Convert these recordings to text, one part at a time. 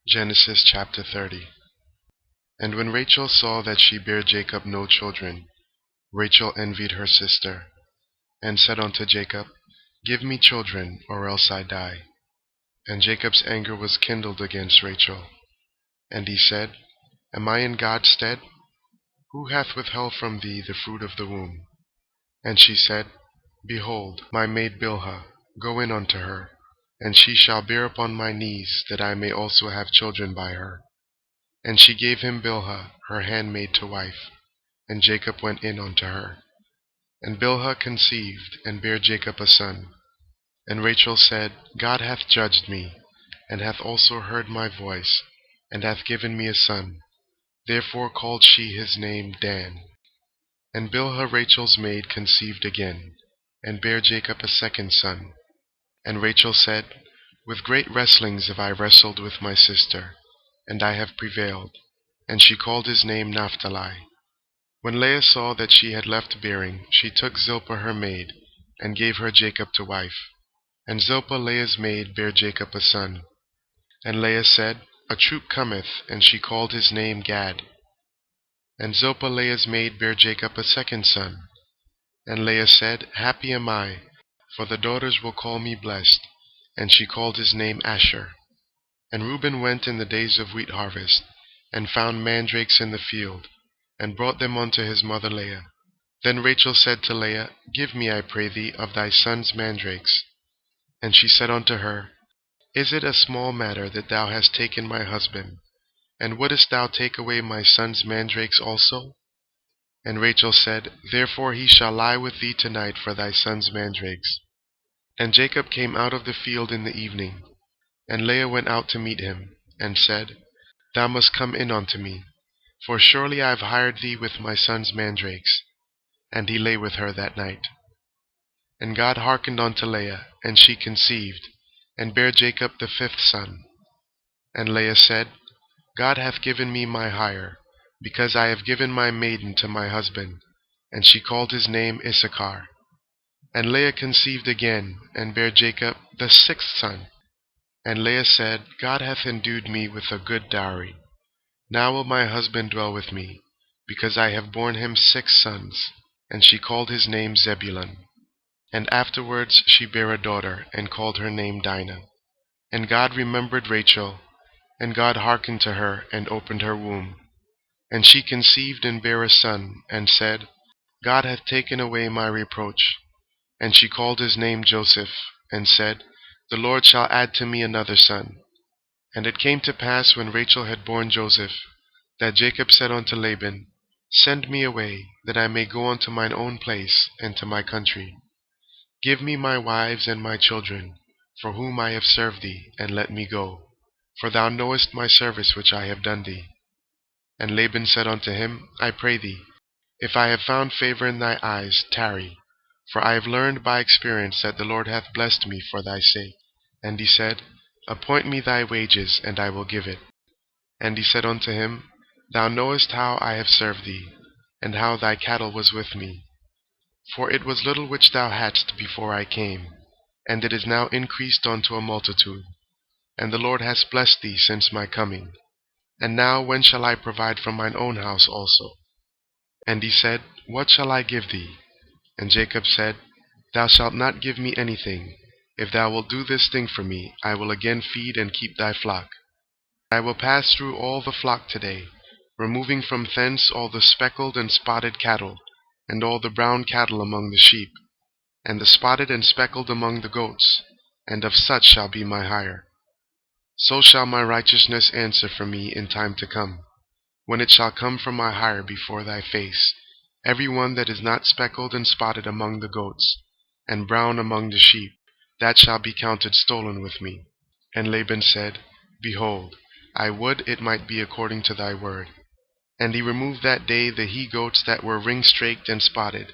Genesis chapter 30. And when Rachel saw that she bare Jacob no children, Rachel envied her sister, and said unto Jacob, Give me children, or else I die. And Jacob's anger was kindled against Rachel. And he said, Am I in God's stead? Who hath withheld from thee the fruit of the womb? And she said, Behold, my maid Bilhah, go in unto her, and she shall bear upon my knees, that I may also have children by her. And she gave him Bilhah, her handmaid, to wife, and Jacob went in unto her. And Bilhah conceived, and bare Jacob a son. And Rachel said, God hath judged me, and hath also heard my voice, and hath given me a son. Therefore called she his name Dan. And Bilhah Rachel's maid conceived again, and bare Jacob a second son. And Rachel said, With great wrestlings have I wrestled with my sister, and I have prevailed. And she called his name Naphtali. When Leah saw that she had left bearing, she took Zilpah her maid, and gave her Jacob to wife. And Zilpah Leah's maid bare Jacob a son. And Leah said, A troop cometh, and she called his name Gad. And Zilpah Leah's maid bare Jacob a second son. And Leah said, Happy am I, for the daughters will call me blessed. And she called his name Asher. And Reuben went in the days of wheat harvest, and found mandrakes in the field, and brought them unto his mother Leah. Then Rachel said to Leah, Give me, I pray thee, of thy son's mandrakes. And she said unto her, Is it a small matter that thou hast taken my husband? And wouldest thou take away my son's mandrakes also? And Rachel said, Therefore he shall lie with thee tonight for thy son's mandrakes. And Jacob came out of the field in the evening. And Leah went out to meet him, and said, Thou must come in unto me, for surely I have hired thee with my son's mandrakes. And he lay with her that night. And God hearkened unto Leah, and she conceived, and bare Jacob the fifth son. And Leah said, God hath given me my hire, because I have given my maiden to my husband. And she called his name Issachar. And Leah conceived again, and bare Jacob the sixth son. And Leah said, God hath endued me with a good dowry. Now will my husband dwell with me, because I have borne him 6 sons. And she called his name Zebulun. And afterwards she bare a daughter, and called her name Dinah. And God remembered Rachel, and God hearkened to her, and opened her womb. And she conceived and bare a son, and said, God hath taken away my reproach. And she called his name Joseph, and said, The Lord shall add to me another son. And it came to pass, when Rachel had borne Joseph, that Jacob said unto Laban, Send me away, that I may go unto mine own place, and to my country. Give me my wives and my children, for whom I have served thee, and let me go. For thou knowest my service which I have done thee. And Laban said unto him, I pray thee, if I have found favor in thy eyes, tarry. For I have learned by experience that the Lord hath blessed me for thy sake. And he said, Appoint me thy wages, and I will give it. And he said unto him, Thou knowest how I have served thee, and how thy cattle was with me. For it was little which thou hadst before I came, and it is now increased unto a multitude. And the Lord hath blessed thee since my coming. And now when shall I provide for mine own house also? And he said, What shall I give thee? And Jacob said, Thou shalt not give me anything. If thou wilt do this thing for me, I will again feed and keep thy flock. I will pass through all the flock today, removing from thence all the speckled and spotted cattle, and all the brown cattle among the sheep, and the spotted and speckled among the goats, and of such shall be my hire. So shall my righteousness answer for me in time to come, when it shall come from my hire before thy face, every one that is not speckled and spotted among the goats, and brown among the sheep, that shall be counted stolen with me. And Laban said, Behold, I would it might be according to thy word. And he removed that day the he-goats that were ring-straked and spotted,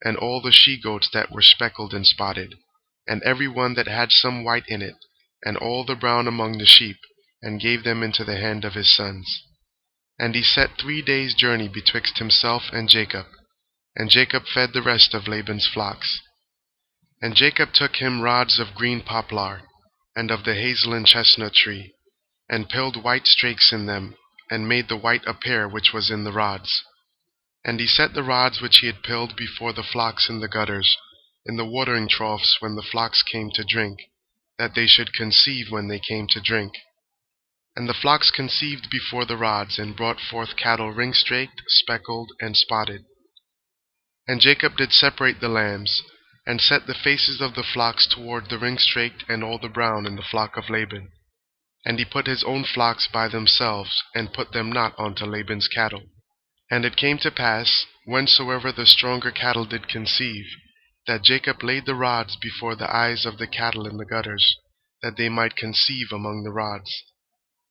and all the she-goats that were speckled and spotted, and every one that had some white in it, and all the brown among the sheep, and gave them into the hand of his sons. And he set 3 days' journey betwixt himself and Jacob, and Jacob fed the rest of Laban's flocks. And Jacob took him rods of green poplar, and of the hazel and chestnut tree, and pilled white strakes in them, and made the white appear which was in the rods. And he set the rods which he had pilled before the flocks in the gutters, in the watering troughs when the flocks came to drink, that they should conceive when they came to drink. And the flocks conceived before the rods, and brought forth cattle ring-straked, speckled, and spotted. And Jacob did separate the lambs, and set the faces of the flocks toward the ring-straked and all the brown in the flock of Laban. And he put his own flocks by themselves, and put them not unto Laban's cattle. And it came to pass, whensoever the stronger cattle did conceive, that Jacob laid the rods before the eyes of the cattle in the gutters, that they might conceive among the rods.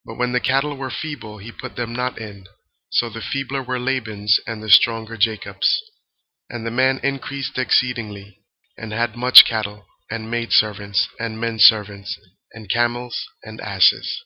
But when the cattle were feeble, he put them not in. So the feebler were Laban's, and the stronger Jacob's. And the man increased exceedingly, and had much cattle, and maidservants, and men servants, and camels, and asses.